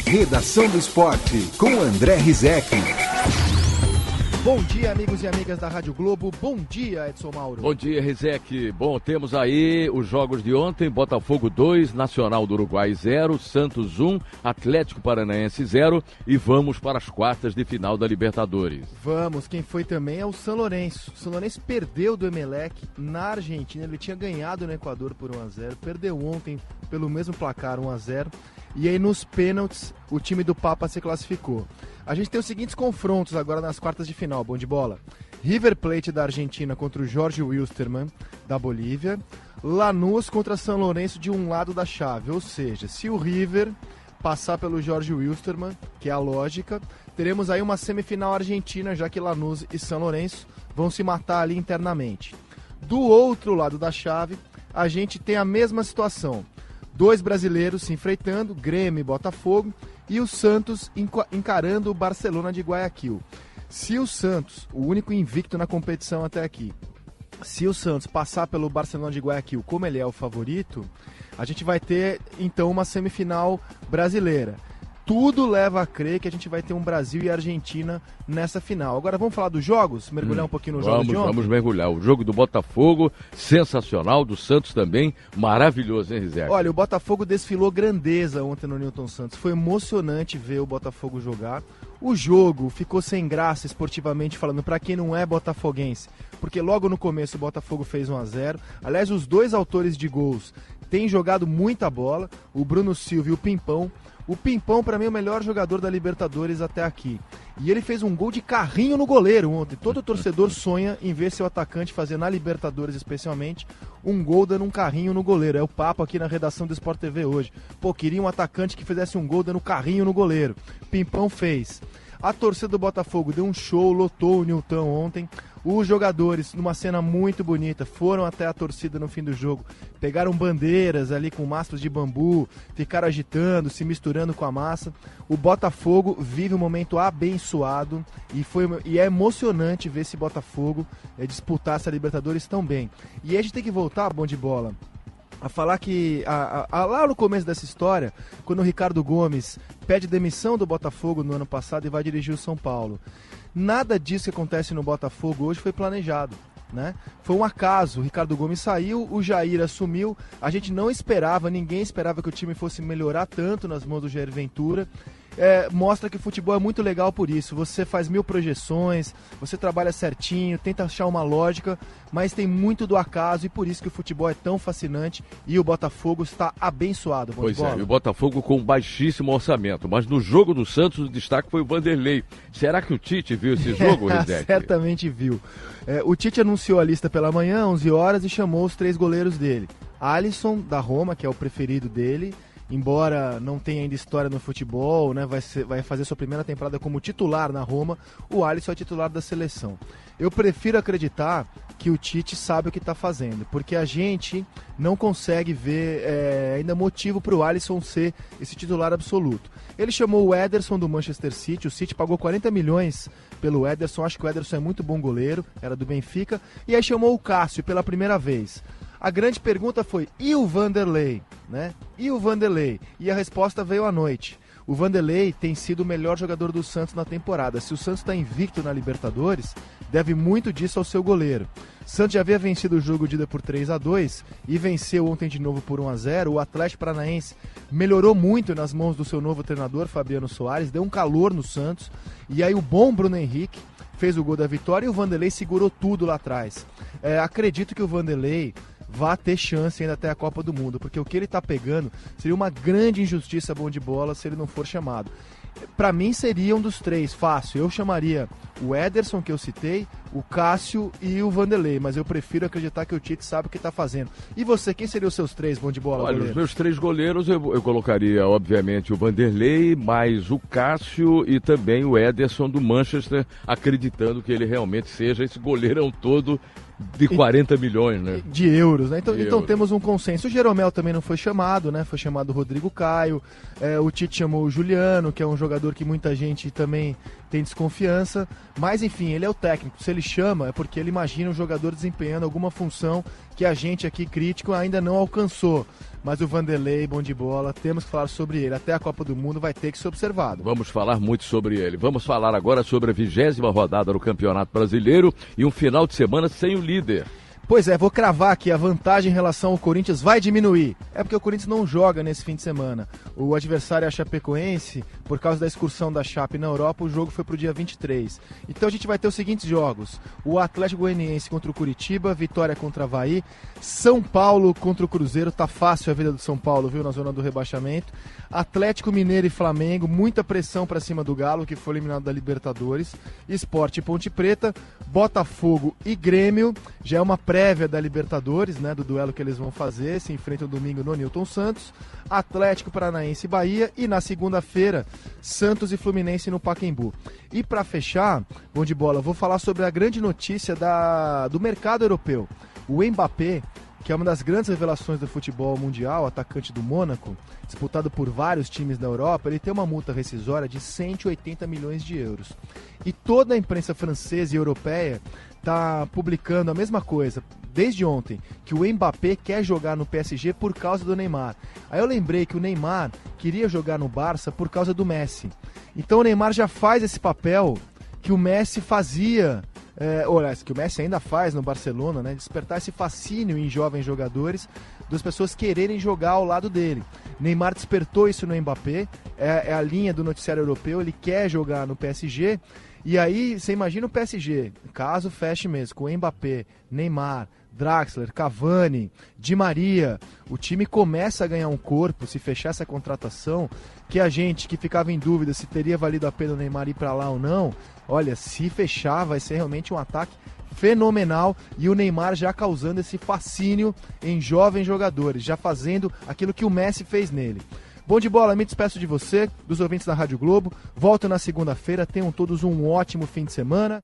Redação do Esporte, com André Rizek. Bom dia, amigos e amigas da Rádio Globo. Bom dia, Edson Mauro. Bom dia, Rizek. Bom, temos aí os jogos de ontem. Botafogo 2, Nacional do Uruguai 0, Santos 1, Atlético Paranaense 0 e vamos para as quartas de final da Libertadores. Vamos, quem foi também é o São Lourenço. O São Lourenço perdeu do Emelec na Argentina. Ele tinha ganhado no Equador por 1-0, perdeu ontem pelo mesmo placar 1-0. E aí nos pênaltis o time do Papa se classificou. A gente tem os seguintes confrontos agora nas quartas de final, bom de bola. River Plate da Argentina contra o Jorge Wilstermann da Bolívia. Lanús contra São Lourenço de um lado da chave. Ou seja, se o River passar pelo Jorge Wilstermann, que é a lógica, teremos aí uma semifinal argentina, já que Lanús e São Lourenço vão se matar ali internamente. Do outro lado da chave, a gente tem a mesma situação. Dois brasileiros se enfrentando, Grêmio e Botafogo, e o Santos encarando o Barcelona de Guayaquil. Se o Santos, o único invicto na competição até aqui, se o Santos passar pelo Barcelona de Guayaquil como ele é o favorito, a gente vai ter então uma semifinal brasileira. Tudo leva a crer que a gente vai ter um Brasil e Argentina nessa final. Agora vamos falar dos jogos? Mergulhar um pouquinho no jogo de ontem? Vamos mergulhar. O jogo do Botafogo, sensacional, do Santos também, maravilhoso, hein, Rizek? Olha, o Botafogo desfilou grandeza ontem no Newton Santos. Foi emocionante ver o Botafogo jogar. O jogo ficou sem graça esportivamente falando, para quem não é botafoguense, porque logo no começo o Botafogo fez 1-0. Aliás, os dois autores de gols têm jogado muita bola, o Bruno Silva e o Pimpão. O Pimpão, para mim, é o melhor jogador da Libertadores até aqui. E ele fez um gol de carrinho no goleiro ontem. Todo torcedor sonha em ver seu atacante fazer, na Libertadores especialmente, um gol dando um carrinho no goleiro. É o papo aqui na redação do Sport TV hoje. Pô, queria um atacante que fizesse um gol dando carrinho no goleiro. Pimpão fez. A torcida do Botafogo deu um show, lotou o Newton ontem. Os jogadores, numa cena muito bonita, foram até a torcida no fim do jogo, pegaram bandeiras ali com mastros de bambu, ficaram agitando, se misturando com a massa. O Botafogo vive um momento abençoado e é emocionante ver esse Botafogo disputar essa Libertadores tão bem. E aí a gente tem que voltar, bom de bola, a falar que lá no começo dessa história, quando o Ricardo Gomes pede demissão do Botafogo no ano passado e vai dirigir o São Paulo, nada disso que acontece no Botafogo hoje foi planejado, né? Foi um acaso, o Ricardo Gomes saiu, o Jair assumiu, a gente não esperava, ninguém esperava que o time fosse melhorar tanto nas mãos do Jair Ventura. Mostra que o futebol é muito legal por isso, você faz 1000 projeções, você trabalha certinho, tenta achar uma lógica, mas tem muito do acaso e por isso que o futebol é tão fascinante e o Botafogo está abençoado. Pois é, e o Botafogo com baixíssimo orçamento, mas no jogo do Santos o destaque foi o Vanderlei. Será que o Tite viu esse jogo, Rizek? Certamente viu. O Tite anunciou a lista pela manhã, 11 horas, e chamou os 3 goleiros dele. Alisson, da Roma, que é o preferido dele, embora não tenha ainda história no futebol, né, vai fazer sua primeira temporada como titular na Roma, o Alisson é titular da seleção. Eu prefiro acreditar que o Tite sabe o que está fazendo, porque a gente não consegue ver ainda motivo para o Alisson ser esse titular absoluto. Ele chamou o Ederson do Manchester City, o City pagou 40 milhões pelo Ederson, acho que o Ederson é muito bom goleiro, era do Benfica, e aí chamou o Cássio pela primeira vez. A grande pergunta foi, e o Vanderlei? Né? E o Vanderlei? E a resposta veio à noite. O Vanderlei tem sido o melhor jogador do Santos na temporada. Se o Santos está invicto na Libertadores, deve muito disso ao seu goleiro. O Santos já havia vencido o jogo de ida por 3-2 e venceu ontem de novo por 1-0. O Atlético Paranaense melhorou muito nas mãos do seu novo treinador, Fabiano Soares, deu um calor no Santos. E aí o bom Bruno Henrique fez o gol da vitória e o Vanderlei segurou tudo lá atrás. Acredito que o Vanderlei vá ter chance ainda até a Copa do Mundo, porque o que ele está pegando seria uma grande injustiça, bom de bola, se ele não for chamado. Para mim seria um dos 3, fácil. Eu chamaria o Ederson, que eu citei, o Cássio e o Vanderlei, mas eu prefiro acreditar que o Tite sabe o que está fazendo. E você, quem seriam os seus 3, bom de bola? Olha, goleiros? Os meus 3 goleiros eu colocaria, obviamente, o Vanderlei, mais o Cássio e também o Ederson do Manchester, acreditando que ele realmente seja esse goleirão todo de 40 milhões, né? De euros, né? Então temos um consenso. O Jeromel também não foi chamado, né? Foi chamado o Rodrigo Caio. O Tite chamou o Juliano, que é um jogador que muita gente também tem desconfiança, mas enfim, ele é o técnico. Se ele chama, é porque ele imagina o jogador desempenhando alguma função que a gente aqui, crítico, ainda não alcançou. Mas o Vanderlei, bom de bola, temos que falar sobre ele. Até a Copa do Mundo vai ter que ser observado. Vamos falar muito sobre ele. Vamos falar agora sobre a 20ª rodada do Campeonato Brasileiro e um final de semana sem o líder. Pois é, vou cravar que a vantagem em relação ao Corinthians vai diminuir. É porque o Corinthians não joga nesse fim de semana. O adversário é a Chapecoense, por causa da excursão da Chape na Europa, o jogo foi pro dia 23. Então a gente vai ter os seguintes jogos: o Atlético Goianiense contra o Curitiba, Vitória contra o Avaí, São Paulo contra o Cruzeiro, tá fácil a vida do São Paulo, viu, na zona do rebaixamento. Atlético Mineiro e Flamengo, muita pressão pra cima do Galo, que foi eliminado da Libertadores. Sport e Ponte Preta, Botafogo e Grêmio, já é uma prévia da Libertadores, né, do duelo que eles vão fazer, se enfrentam domingo no Newton Santos. Atlético Paranaense e Bahia, e na segunda-feira, Santos e Fluminense no Pacaembu. E para fechar, bom de bola, vou falar sobre a grande notícia do mercado europeu. O Mbappé, que é uma das grandes revelações do futebol mundial, atacante do Mônaco, disputado por vários times da Europa, ele tem uma multa rescisória de 180 milhões de euros. E toda a imprensa francesa e europeia está publicando a mesma coisa, desde ontem, que o Mbappé quer jogar no PSG por causa do Neymar. Aí eu lembrei que o Neymar queria jogar no Barça por causa do Messi. Então o Neymar já faz esse papel que o Messi fazia, que o Messi ainda faz no Barcelona, né? Despertar esse fascínio em jovens jogadores, das pessoas quererem jogar ao lado dele. Neymar despertou isso no Mbappé, é a linha do noticiário europeu, ele quer jogar no PSG. E aí, você imagina o PSG, caso feche mesmo, com Mbappé, Neymar, Draxler, Cavani, Di Maria, o time começa a ganhar um corpo, se fechar essa contratação, que a gente que ficava em dúvida se teria valido a pena o Neymar ir para lá ou não, olha, se fechar vai ser realmente um ataque fenomenal, e o Neymar já causando esse fascínio em jovens jogadores, já fazendo aquilo que o Messi fez nele. Bom de bola, me despeço de você, dos ouvintes da Rádio Globo, volto na segunda-feira, tenham todos um ótimo fim de semana.